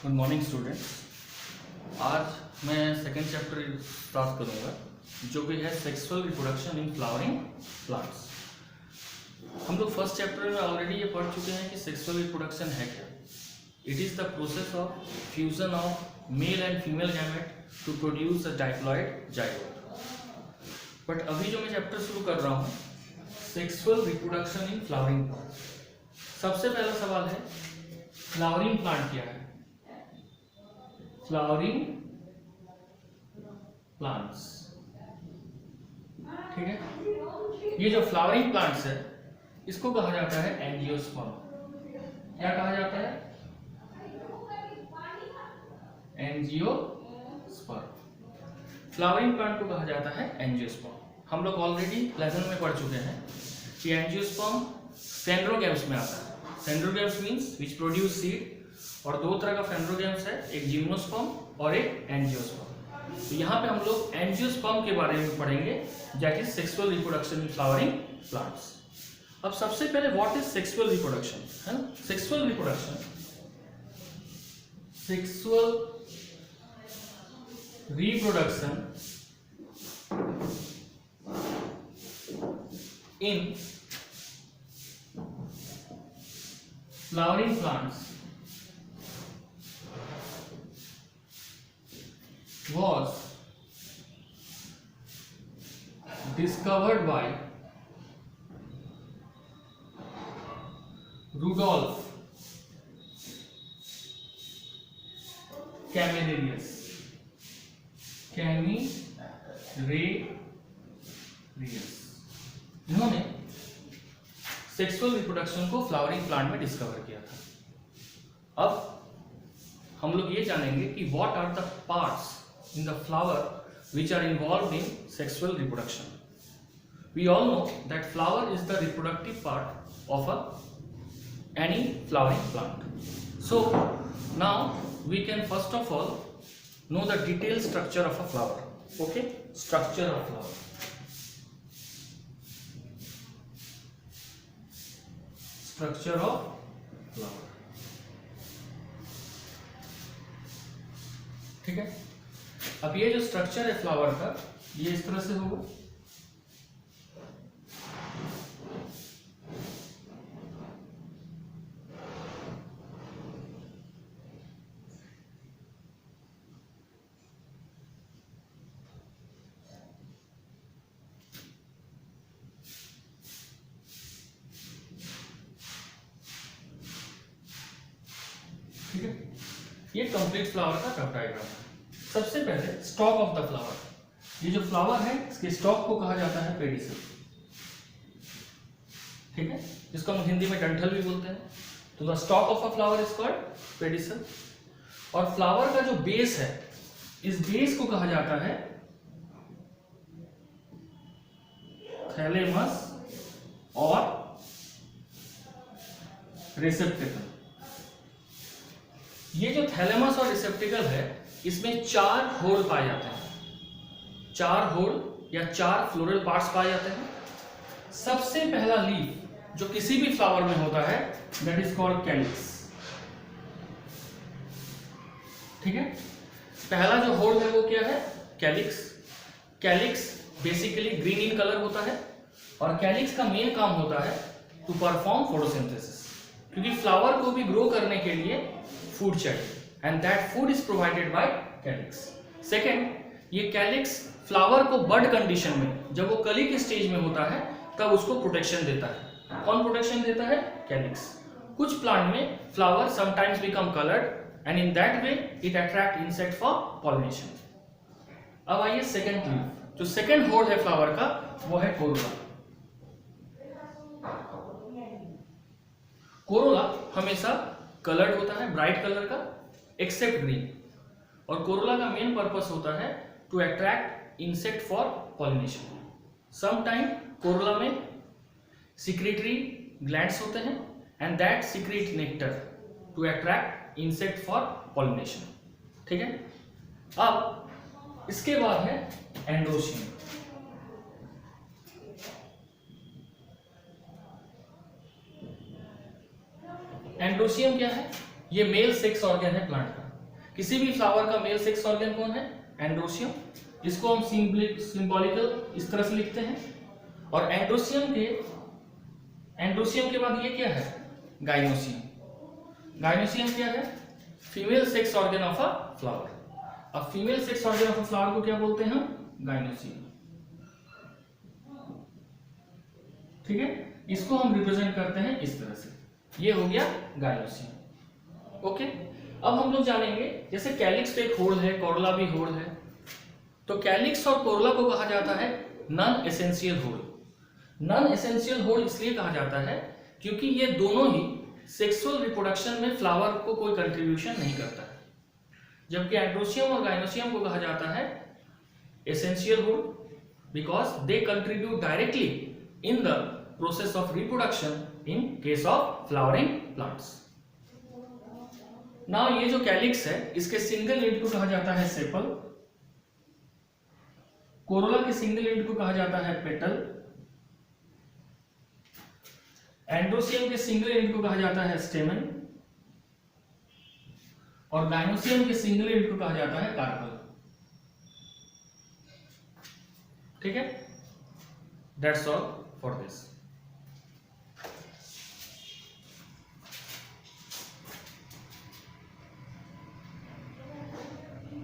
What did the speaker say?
Good morning students. आज मैं second chapter start करूंगा जो कि है sexual reproduction in flowering plants. हम लोग फर्स्ट चैप्टर में ऑलरेडी ये पढ़ चुके हैं कि सेक्सुअल रिप्रोडक्शन है क्या। It is the process of fusion of male and female gamete to produce a diploid zygote. But अभी जो मैं चैप्टर शुरू कर रहा हूँ sexual reproduction in flowering plants. सबसे पहला सवाल है फ्लावरिंग प्लांट क्या है। फ्लावरिंग प्लांट्स, ठीक है। ये जो फ्लावरिंग प्लांट्स है इसको कहा जाता है एंजियोस्पर्म। क्या कहा जाता है? एंजियोस्पर्म। फ्लावरिंग प्लांट को कहा जाता है एंजियोस्पर्म। हम लोग ऑलरेडी लेसन में पढ़ चुके हैं कि एंजियोस्पर्म फेनरोगैम्स में आता है। फेनरोगैम्स मींस विच प्रोड्यूस सीड, और दो तरह का फेनरोगैम्स है, एक जिम्नोस्पर्म और एक एंजियोस्पर्म। तो यहाँ पे हम लोग एंजियोस्पर्म के बारे में पढ़ेंगे that is sexual reproduction in flowering plants. अब सबसे पहले व्हाट इज सेक्सुअल रिप्रोडक्शन, है ना। Sexual reproduction, sexual reproduction in flowering plants was discovered by Rudolf Camerarius, जिन्होंने सेक्सुअल रिप्रोडक्शन को फ्लावरिंग प्लांट में डिस्कवर किया था। अब हम लोग ये जानेंगे कि what are the parts in the flower which are involved in sexual reproduction. We all know that flower is the reproductive part of any flowering plant. So now we can first of all know the detailed structure of a flower. Okay, structure of flower. Structure of flower. ठीक है। अब ये जो structure है flower का ये इस तरह से होगा। ठीक है, ये कंप्लीट फ्लावर का कट डायग्राम है। सबसे पहले स्टॉक ऑफ द फ्लावर, ये जो फ्लावर है इसके स्टॉक को कहा जाता है पेडिसल, ठीक है, जिसको हम हिंदी में डंठल भी बोलते हैं। तो the stock of a flower is called pedicel. और फ्लावर का जो बेस है इस बेस को कहा जाता है थैलेमस और रिसेप्टिकल। ये जो थैलेमस और रिसेप्टिकल है इसमें 4 होल पाए जाते हैं, 4 होल या 4 फ्लोरल पार्ट्स पाए जाते हैं। सबसे पहला लीफ जो किसी भी फ्लावर में होता है दैट इज कॉल्ड कैलिक्स, ठीक है। पहला जो होल है वो क्या है? Calyx. Calyx basically green in colour होता है और कैलिक्स का मेन काम होता है टू परफॉर्म फोटोसिंथेसिस, क्योंकि फ्लावर को भी ग्रो करने के लिए फूड चाहिए and that food is provided by calyx. Second, ये calyx फ्लावर को बड कंडीशन में, जब वो कली के स्टेज में होता है तब उसको प्रोटेक्शन देता है। कौन प्रोटेक्शन देता है? calyx. कुछ प्लांट में flower sometimes become colored and in that way it attract insect for pollination. अब आइए सेकेंड लीफ। जो सेकेंड होल है फ्लावर का वो है कोरोला। कोरोला हमेशा कलर्ड होता है, ब्राइट कलर का, एक्सेप्ट ग्रीन। और कोरोला का मेन पर्पस होता है to attract insect for pollination. Some time corolla में सिक्रेटरी ग्लैंड्स होते हैं and that secrete nectar to attract insect for pollination, ठीक है। अब इसके बाद है एंड्रोशियम। एंड्रोशियम क्या है? ये मेल सेक्स ऑर्गन है प्लांट का। किसी भी फ्लावर का मेल सेक्स ऑर्गन कौन है? एंड्रोसियम। इसको हम सिंबॉलिकल इस तरह से लिखते हैं। और एंड्रोसियम के बाद ये क्या है? गाइनोसियम। गाइनोसियम क्या है? Female sex organ of a flower. अब female sex organ of a flower को क्या बोलते हैं हम? गाइनोसियम। ठीक है, इसको हम रिप्रेजेंट करते हैं इस तरह से। ये हो गया गाइनोसियम। ओके, अब हम लोग जानेंगे जैसे कैलिक्स पे एक होड़ है, कोरोला भी होड़ है, तो कैलिक्स और कोरोला को कहा जाता है नॉन एसेंशियल होड़। नॉन एसेंशियल होड़ इसलिए कहा जाता है क्योंकि ये दोनों ही सेक्सुअल रिप्रोडक्शन में फ्लावर को कोई कंट्रीब्यूशन नहीं करता है, जबकि एंड्रोसियम और गाइनोसियम को कहा जाता है एसेंशियल होड़ because they contribute directly in the process of reproduction in case of flowering plants. Now ये जो कैलिक्स है इसके सिंगल एंड को कहा जाता है सेपल, कोरोला के सिंगल एंड को कहा जाता है पेटल, एंड्रोसियम के सिंगल एंड को कहा जाता है स्टेमन और गाइनोसियम के सिंगल एंड को कहा जाता है कार्पल। ठीक है, दैट्स ऑल फॉर दिस।